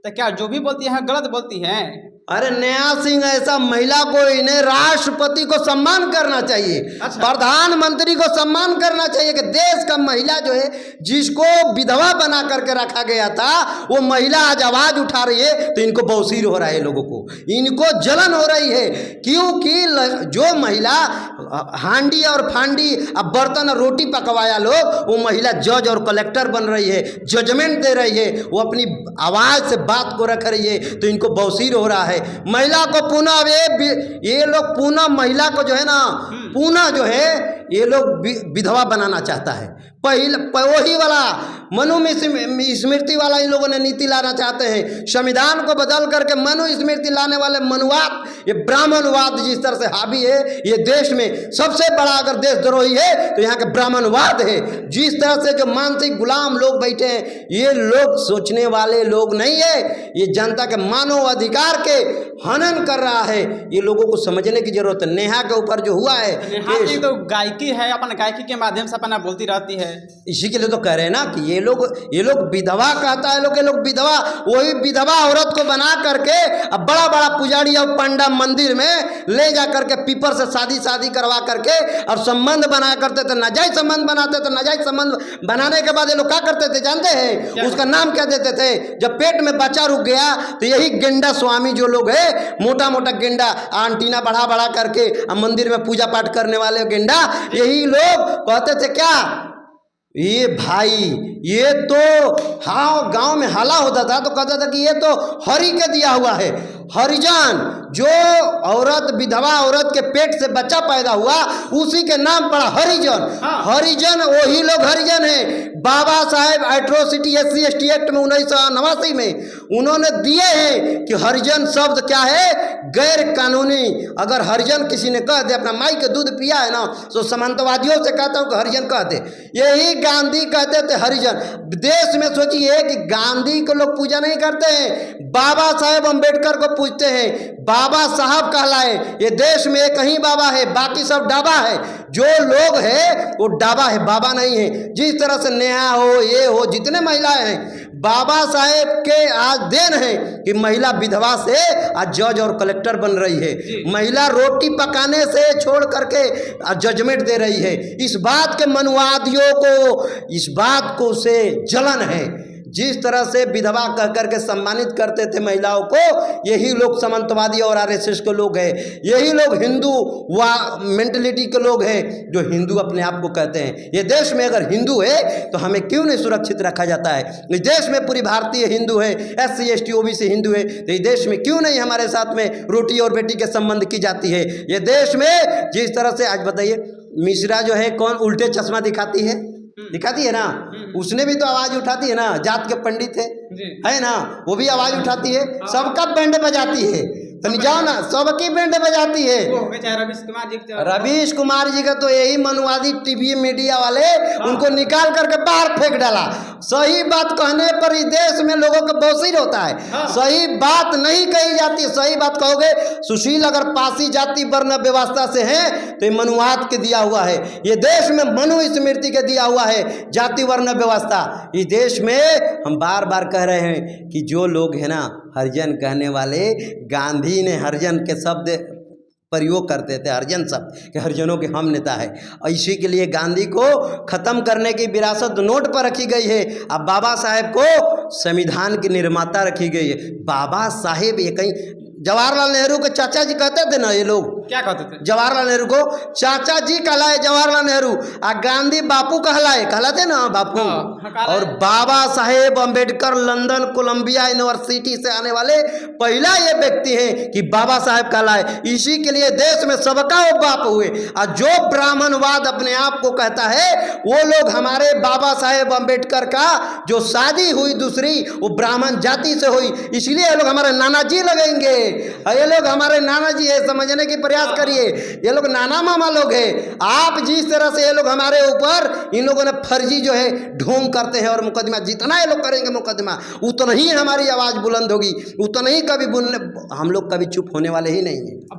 तो क्या जो भी बोलती है गलत बोलती हैं? अरे नया सिंह, ऐसा महिला को, इन्हें राष्ट्रपति को सम्मान करना चाहिए। अच्छा। प्रधानमंत्री को सम्मान करना चाहिए कि देश का महिला जो है, जिसको विधवा बना करके रखा गया था, वो महिला आज आवाज उठा रही है तो इनको बौसीर हो रहा है, लोगों को इनको जलन हो रही है। क्योंकि जो महिला हांडी और फांडी अब बर्तन और रोटी पकवाया लोग, वो महिला जज और कलेक्टर बन रही है, जजमेंट दे रही है, वो अपनी आवाज से बात को रख रही है, तो इनको बौसीर हो रहा है। महिला को पुनः ये लोग पुनः महिला को जो है ना, पुनः जो है ये लोग विधवा बनाना चाहता है। वही वाला मनु स्मृति वाला इन लोगों ने नीति लाना चाहते हैं। संविधान को बदल करके मनु स्मृति लाने वाले मनुवाद, ये ब्राह्मणवाद जिस तरह से हावी है ये देश में, सबसे बड़ा अगर देशद्रोही है तो यहाँ के ब्राह्मणवाद है। जिस तरह से जो मानसिक गुलाम लोग बैठे हैं, ये लोग सोचने वाले लोग नहीं है, ये जनता के मानव अधिकार के हनन कर रहा है। ये लोगों को समझने की जरूरत है। नेहा के ऊपर जो हुआ है, नेहा जी तो गायकी है, अपन गायकी के माध्यम से अपना बोलती रहती है। इसी के लिए तो कह रहे हैं ना कि ये लोग विधवा कहता है, ये लोग विधवा, वही विधवा औरत को बना करके अब बड़ा बड़ा पुजारी और पंडा मंदिर में ले जा करके पीपर से शादी करवा करके और संबंध बना करते थे, नाजायज संबंध बनाते थे। नाजायज संबंध बनाने के बाद ये लोग क्या करते थे जानते हैं? उसका नाम क्या देते थे? जब पेट में बच्चा रुक गया तो यही गेंडा स्वामी जो लोग है, मोटा मोटा गेंडा आंटीना बढ़ा करके मंदिर में पूजा पाठ करने वाले गेंडा, यही लोग कहते थे क्या, ये भाई ये तो हाँ गांव में हल्ला होता था तो कहता था कि ये तो हरि के दिया हुआ है। हरिजन, जो औरत विधवा औरत के पेट से बच्चा पैदा हुआ उसी के नाम पड़ा हरिजन। हरिजन वही लोग हरिजन हैं। Baba Saheb atrocity SC ST act में 1989 में उन्होंने दिए हैं कि हरिजन शब्द क्या है, गैर कानूनी। अगर हरिजन किसी ने कह दे अपना माई का दूध पिया है ना, तो सामंतवादियों से कहता हूँ कि हरिजन कह दे। यही गांधी कहते थे हरिजन। देश में सोचिए कि गांधी को लोग पूजा नहीं करते हैं, बाबा साहेब अम्बेडकर को पूजते हैं। बाबा साहब कहलाए, ये देश में एक ही बाबा है, बाकी सब डाबा है। जो लोग है वो डाबा है, बाबा नहीं है। जिस तरह से नेहा हो, ये हो, जितने महिलाएं हैं, बाबा साहेब के आज देन है कि महिला विधवा से आज जज और कलेक्टर बन रही है। महिला रोटी पकाने से छोड़ करके जजमेंट दे रही है। इस बात के मनुवादियों को, इस बात को से जलन है। जिस तरह से विधवा कह करके सम्मानित करते थे महिलाओं को, यही लोग सामंतवादी और RSS के लोग हैं। यही लोग हिंदू मेंटलिटी के लोग हैं जो हिंदू अपने आप को कहते हैं। ये देश में अगर हिंदू है तो हमें क्यों नहीं सुरक्षित रखा जाता है? इस देश में पूरी भारतीय हिंदू है, SC ST OBC हिंदू है, तो इस देश में क्यों नहीं हमारे साथ में रोटी और बेटी के संबंध की जाती है? ये देश में जिस तरह से, आज बताइए, मिश्रा जो है कौन उल्टे चश्मा दिखाती है ना, उसने भी तो आवाज उठाती है ना। जात के पंडित है ना, वो भी आवाज उठाती है, सबका बैंड बजाती है। तो नहीं जाओ ना, सबकी बैंड बजाती है। रवीश कुमार जी का तो यही मनुवादी टीवी मीडिया वाले उनको निकाल करके बाहर फेंक डाला। सही बात कहने पर इस देश में लोगों का बौसीर होता है। सही बात नहीं कही जाती। सही बात कहोगे, सुशील अगर पासी जाति वर्ण व्यवस्था से है तो ये मनुवाद के दिया हुआ है। ये देश में मनु स्मृति के दिया हुआ है जाति वर्ण व्यवस्था। इस देश में हम बार बार कह रहे हैं कि जो लोग है ना हरिजन कहने वाले, गांधी ने हरिजन के शब्द प्रयोग करते थे, हरिजन शब्द कि हरिजनों के हम नेता है। इसी के लिए गांधी को खत्म करने की विरासत नोट पर रखी गई है। अब बाबा साहेब को संविधान की निर्माता रखी गई है। बाबा साहेब ये कहीं जवाहरलाल नेहरू के चाचा जी कहते थे ना, ये लोग क्या कहते थे? जवाहरलाल नेहरू को चाचा जी कहलाए जवाहरलाल नेहरू, और गांधी बापू कहलाते ना बापू। और Baba Saheb Ambedkar London Colombia university से आने वाले पहला ये व्यक्ति हैं कि बाबा साहेब कहलाए। इसी के लिए देश में सबका वो बाप हुए। और जो ब्राह्मणवाद अपने आप को कहता है, वो लोग हमारे बाबा साहेब अम्बेडकर का जो शादी हुई दूसरी, वो ब्राह्मण जाति से हुई, इसलिए ये लोग हमारे नाना जी लगेंगे। ये लोग हमारे नाना जी है, समझने की प्रयास करिए। ये लोग नाना मामा लोग हैं। आप जिस तरह से ये लोग हमारे ऊपर, इन लोगों ने फर्जी जो है ढोंग करते हैं, और मुकदमा जितना ये लोग करेंगे मुकदमा, उतना ही हमारी आवाज बुलंद होगी, उतना ही कभी हम लोग कभी चुप होने वाले ही नहीं है।